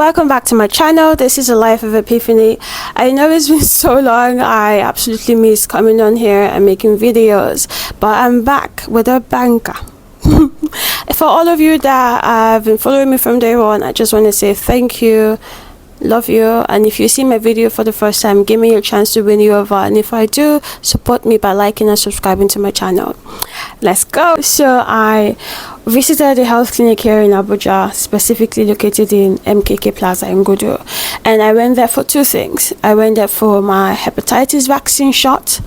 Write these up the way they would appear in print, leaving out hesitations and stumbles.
welcome back to my channel. This is a life of Epiphany. I know it's been so long. I absolutely miss coming on here and making videos, but I'm back with a banker. For all of you that have been following me from day one, I just want to say thank you, love you, and if you see my video for the first time, give me a chance to win you over, and if I do, support me by liking and subscribing to my channel. Let's go. So I visited a health clinic here in Abuja, specifically located in MKK Plaza in Gudu, and I went there for two things. I went there for my hepatitis vaccine shot,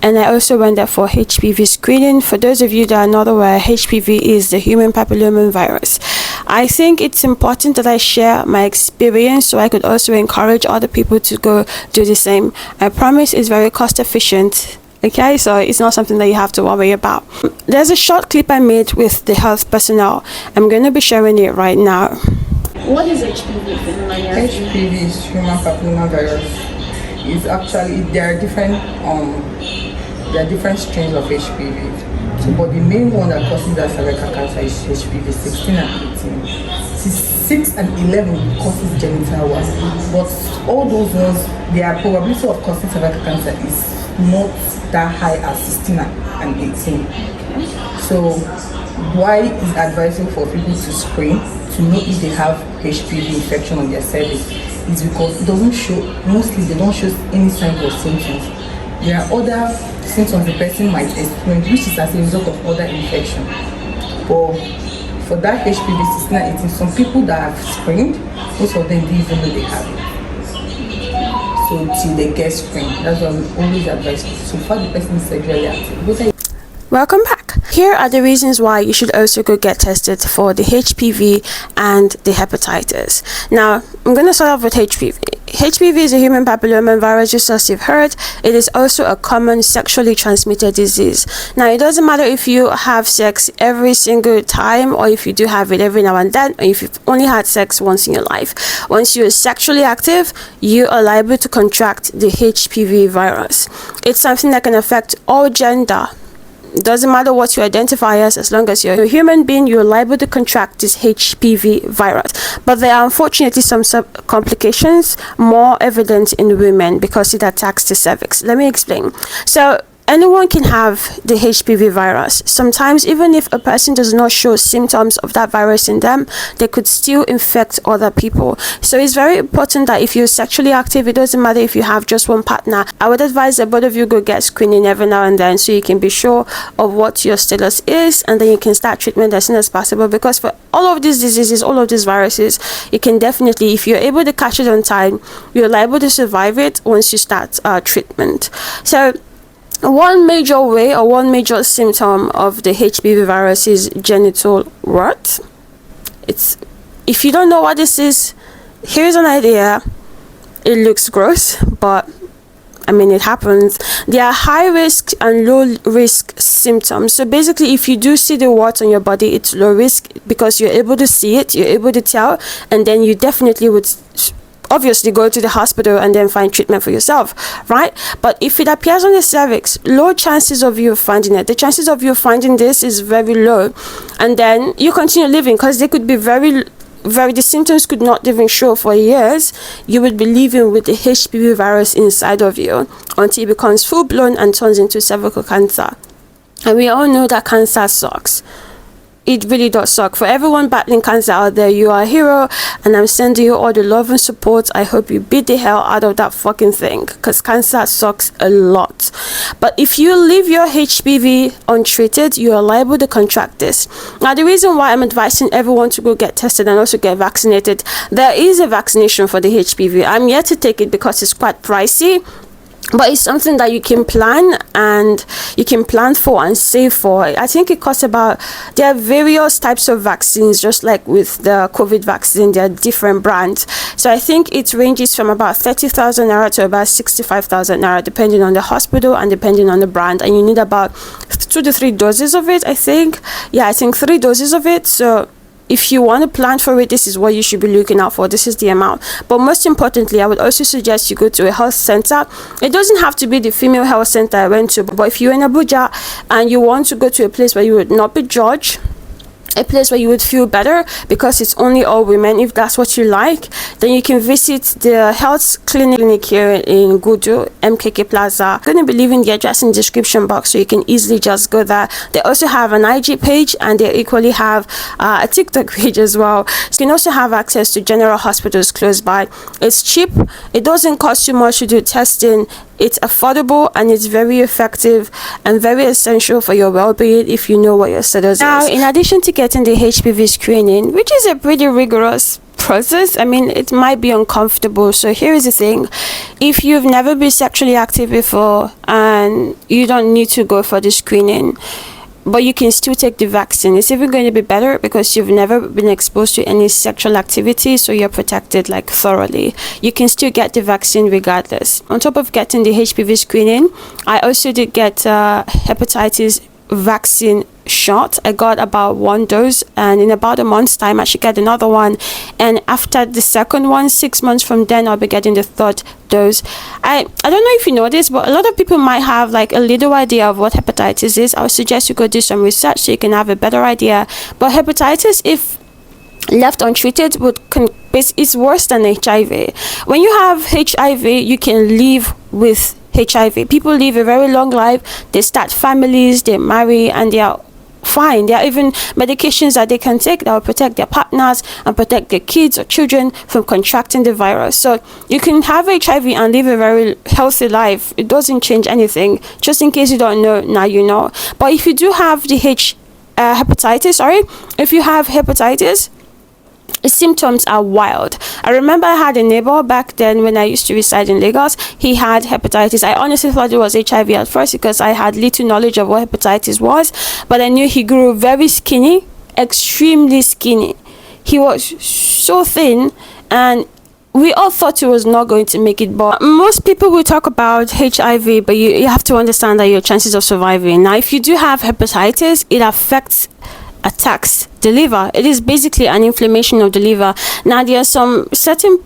and I also went there for HPV screening. For those of you that are not aware, HPV is the human papilloma virus. I think it's important that I share my experience so I could also encourage other people to go do the same. I promise it's very cost efficient. Okay, so it's not something that you have to worry about. There's a short clip I made with the health personnel. I'm going to be sharing it right now. What is HPV? HPV is human papilloma virus. It's actually there are different strains of HPV. So, but the main one that causes that cervical cancer is HPV 16 and 18. 6 and 11 causes genital ones, but all those ones, their probability of causing cervical cancer is not that high as 16 and 18. So why is advisable for people to screen to know if they have HPV infection on their cervix is because it doesn't show, mostly they don't show any signs or symptoms. There are other symptoms the person might experience which is as a result of other infection. But for that HPV 16 and 18, some people that have screened, most of them didn't even know they have it. So till they get screened, that's why we always advise people. So far the person is sexually active. Welcome back. Here are the reasons why you should also go get tested for the HPV and the hepatitis. Now, I'm going to start off with HPV. HPV is a human papilloma virus, just as you've heard. It is also a common sexually transmitted disease. Now, it doesn't matter if you have sex every single time or if you do have it every now and then, or if you've only had sex once in your life. Once you're sexually active, you are liable to contract the HPV virus. It's something that can affect all gender. It doesn't matter what you identify as long as you're a human being, you're liable to contract this HPV virus. But there are unfortunately some complications more evident in women because it attacks the cervix. Let me explain. So anyone can have the HPV virus. Sometimes, even if a person does not show symptoms of that virus in them, they could still infect other people. So it's very important that if you're sexually active, it doesn't matter if you have just one partner. I would advise that both of you go get screening every now and then so you can be sure of what your status is, and then you can start treatment as soon as possible, because for all of these diseases, all of these viruses, you can definitely, if you're able to catch it on time, you're liable to survive it once you start treatment. So one major way or one major symptom of the HPV virus is genital wart. If you don't know what this is, here's an idea. It looks gross, but I mean, it happens. There are high risk and low risk symptoms. So basically, if you do see the wart on your body, it's low risk because you're able to see it, you're able to tell, and then you definitely would obviously go to the hospital and then find treatment for yourself, right? But if it appears on the cervix, low chances of you finding it. The chances of you finding this is very low, and then you continue living because they could be the symptoms could not even show for years. You would be living with the HPV virus inside of you until it becomes full-blown and turns into cervical cancer. And we all know that cancer sucks. It really does suck. For everyone battling cancer out there, you are a hero, and I'm sending you all the love and support. I hope you beat the hell out of that fucking thing, because cancer sucks a lot. But if you leave your HPV untreated, you are liable to contract this. Now, the reason why I'm advising everyone to go get tested and also get vaccinated, there is a vaccination for the HPV. I'm yet to take it because it's quite pricey. But it's something that you can plan for and save for. I think it costs about, there are various types of vaccines, just like with the COVID vaccine, there are different brands. So I think it ranges from about 30,000 naira to about 65,000 naira, depending on the hospital and depending on the brand. And you need about 2 to 3 doses of it, I think. Yeah, I think 3 doses of it. So if you want to plan for it, this is what you should be looking out for. This is the amount. But most importantly, I would also suggest you go to a health center. It doesn't have to be the female health center I went to, but if you're in Abuja and you want to go to a place where you would not be judged, a place where you would feel better, because it's only all women. If that's what you like, then you can visit the health clinic here in Gudu, MKK Plaza. I'm going to be leaving the address in the description box, so you can easily just go there. They also have an IG page, and they equally have a TikTok page as well. So you can also have access to general hospitals close by. It's cheap, it doesn't cost you much to do testing, it's affordable, and it's very effective and very essential for your well-being if you know what your status is. Now, in addition to getting the HPV screening, which is a pretty rigorous process, I mean, it might be uncomfortable. So here is the thing: if you've never been sexually active before and you don't need to go for the screening, but you can still take the vaccine, it's even going to be better because you've never been exposed to any sexual activity, so you're protected like thoroughly. You can still get the vaccine regardless. On top of getting the HPV screening, I also did get hepatitis vaccine shot. I got about 1 dose, and in about a month's time I should get another one, and after the second one, 6 months from then, I'll be getting the third dose. I don't know if you know this, but a lot of people might have like a little idea of what hepatitis is. I would suggest you go do some research so you can have a better idea. But hepatitis, if left untreated, it's worse than HIV. When you have HIV, you can live with HIV. People live a very long life, they start families, they marry, and they are fine. There are even medications that they can take that will protect their partners and protect their kids or children from contracting the virus. So you can have HIV and live a very healthy life. It doesn't change anything. Just in case you don't know, now you know. But if you do have the hepatitis, if you have hepatitis, the symptoms are wild. I remember I had a neighbor back then when I used to reside in Lagos. He had hepatitis. I honestly thought it was HIV at first because I had little knowledge of what hepatitis was, but I knew he grew very skinny, extremely skinny. He was so thin, and we all thought he was not going to make it. But most people will talk about HIV, but you have to understand that your chances of surviving. Now, if you do have hepatitis, it attacks the liver. It is basically an inflammation of the liver. Now, there are some certain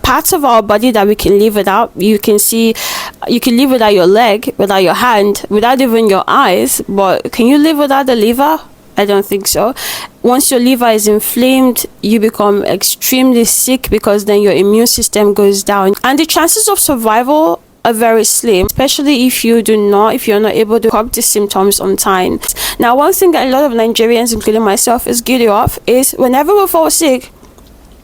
parts of our body that we can live without. You can live without your leg, without your hand, without even your eyes, but can you live without the liver? I don't think so. Once your liver is inflamed, you become extremely sick because then your immune system goes down, and the chances of survival are very slim, especially if you're not able to cope the symptoms on time. Now, one thing that a lot of Nigerians, including myself, is guilty of is whenever we fall sick,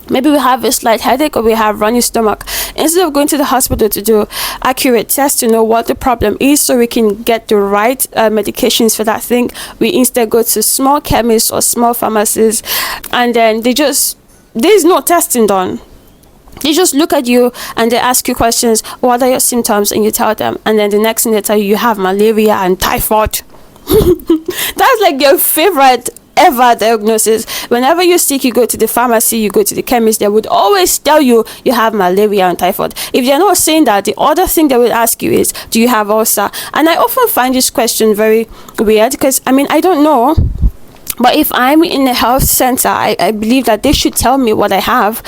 maybe we have a slight headache or we have runny stomach, instead of going to the hospital to do accurate tests to know what the problem is so we can get the right medications for that thing, we instead go to small chemists or small pharmacies, and then there's no testing done. They just look at you and they ask you questions. What are your symptoms? And you tell them, and then the next thing they tell you have malaria and typhoid. That's like your favorite ever diagnosis. Whenever you're sick, you go to the pharmacy, you go to the chemist, they would always tell you you have malaria and typhoid. If they're not saying that, the other thing they will ask you is, do you have ulcer? And I often find this question very weird because I don't know. But if I'm in a health center, I believe that they should tell me what I have.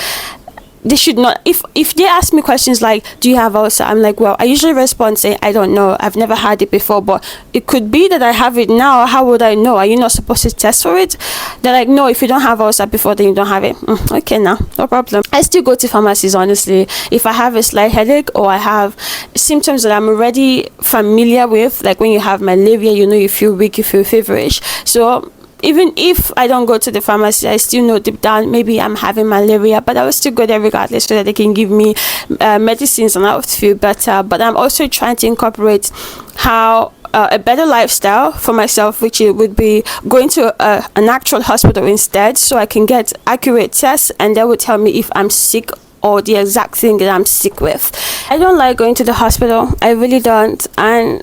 They should not. If they ask me questions like, do you have ulcer? I'm like, well, I usually respond saying, I don't know, I've never had it before, but it could be that I have it now. How would I know? Are you not supposed to test for it? They're like, no, if you don't have ulcer before, then you don't have it. Okay, now, no problem. I still go to pharmacies, honestly. If I have a slight headache or I have symptoms that I'm already familiar with, like when you have malaria, you feel weak, you feel feverish. So even if I don't go to the pharmacy, I still know deep down maybe I'm having malaria, but I will still go there regardless so that they can give me medicines and I would feel better. But I'm also trying to incorporate how a better lifestyle for myself, which it would be going to an actual hospital instead, so I can get accurate tests and they will tell me if I'm sick or the exact thing that I'm sick with. I don't like going to the hospital. I really don't. And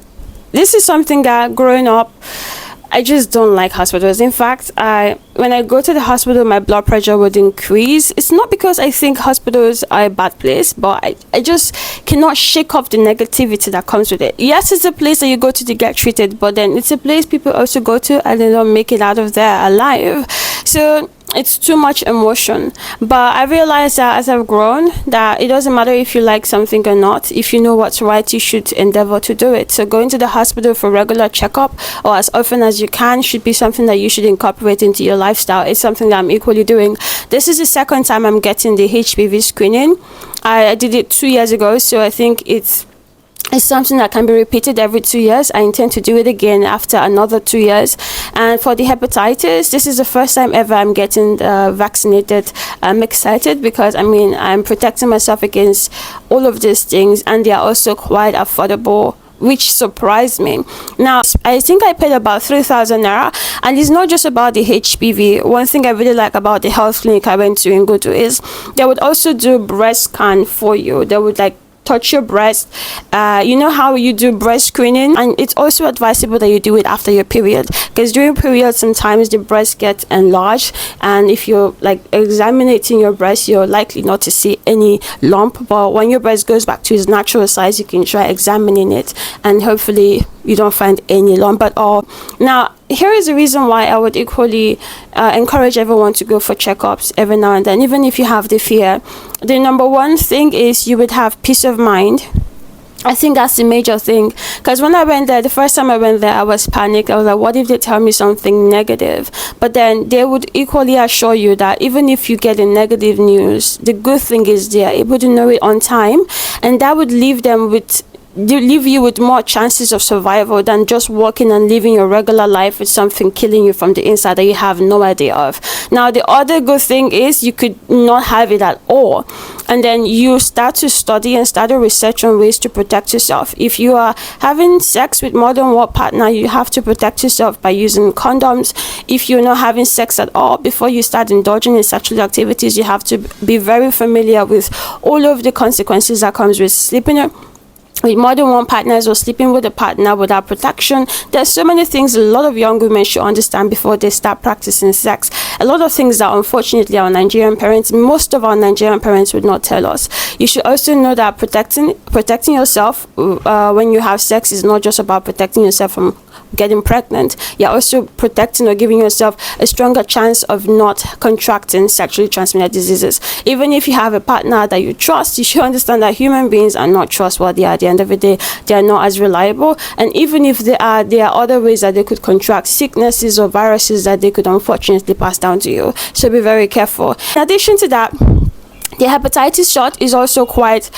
this is something that growing up, I just don't like hospitals. In fact, when I go to the hospital, my blood pressure would increase. It's not because I think hospitals are a bad place, but I just cannot shake off the negativity that comes with it. Yes, it's a place that you go to get treated, but then it's a place people also go to and they don't make it out of there alive. So it's too much emotion. But I realized that as I've grown, that it doesn't matter if you like something or not. If you know what's right, you should endeavor to do it. So going to the hospital for regular checkup, or as often as you can, should be something that you should incorporate into your lifestyle. It's something that I'm equally doing. This is the second time I'm getting the HPV screening. I did it 2 years ago, so I think it's something that can be repeated every 2 years. I intend to do it again after another 2 years. And for the hepatitis, this is the first time ever I'm getting vaccinated. I'm excited because I'm protecting myself against all of these things, and they are also quite affordable, which surprised me. Now, I think I paid about 3,000 naira, and it's not just about the HPV. One thing I really like about the health clinic I went to in Gudu is they would also do breast scan for you. They would touch your breast. You know how you do breast screening, and it's also advisable that you do it after your period, because during period sometimes the breast gets enlarged, and if you're examining your breast, you're likely not to see any lump. But when your breast goes back to its natural size, you can try examining it, and hopefully you don't find any lump at all. Now, here is the reason why I would equally encourage everyone to go for checkups every now and then, even if you have the fear. The number one thing is you would have peace of mind. I think that's the major thing, because when I went there, the first time I went there, I was panicked. I was like, what if they tell me something negative? But then they would equally assure you that even if you get the negative news, the good thing is they're able to know it on time, and that would leave you with more chances of survival than just walking and living your regular life with something killing you from the inside that you have no idea of. Now, the other good thing is you could not have it at all, and then you start to study and start to research on ways to protect yourself. If you are having sex with more than one partner, you have to protect yourself by using condoms. If you're not having sex at all, before you start indulging in sexual activities, you have to be very familiar with all of the consequences that comes with sleeping with more than one partners or sleeping with a partner without protection. There's so many things a lot of young women should understand before they start practicing sex. A lot of things that unfortunately most of our Nigerian parents would not tell us. You should also know that protecting yourself when you have sex is not just about protecting yourself from getting pregnant. You're also protecting or giving yourself a stronger chance of not contracting sexually transmitted diseases. Even if you have a partner that you trust, you should understand that human beings are not trustworthy. At the end of the day, they are not as reliable, and even if there are other ways that they could contract sicknesses or viruses that they could unfortunately pass down to you. So be very careful. In addition to that, the hepatitis shot is also quite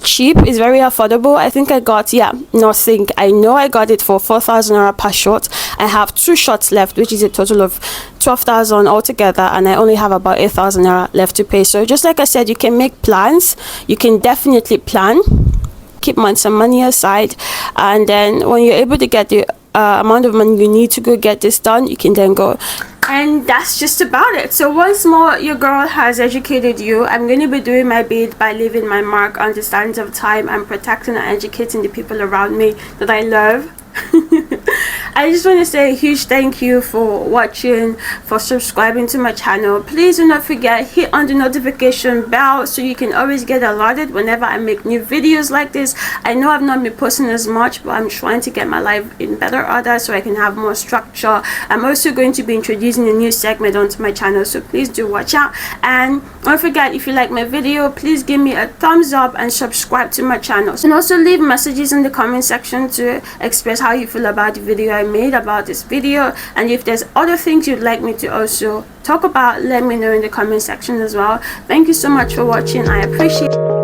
cheap. It's very affordable. I think I got I know I got it for 4,000 naira per shot. I have 2 shots left, which is a total of 12,000 altogether, and I only have about 8,000 naira left to pay. So just like I said, you can make plans. You can definitely plan, keep some money aside, and then when you're able to get the amount of money you need to go get this done, you can then go. And that's just about it. So once more, your girl has educated you. I'm going to be doing my bit by leaving my mark on the sands of time and protecting and educating the people around me that I love. I just want to say a huge thank you for watching, for subscribing to my channel. Please do not forget, hit on the notification bell so you can always get alerted whenever I make new videos like this. I know I've not been posting as much, but I'm trying to get my life in better order so I can have more structure. I'm also going to be introducing a new segment onto my channel, so please do watch out. And don't forget, if you like my video, please give me a thumbs up and subscribe to my channel. And also leave messages in the comment section to express how you feel about the video I made about this video, and if there's other things you'd like me to also talk about, let me know in the comment section as well. Thank you so much for watching. I appreciate it.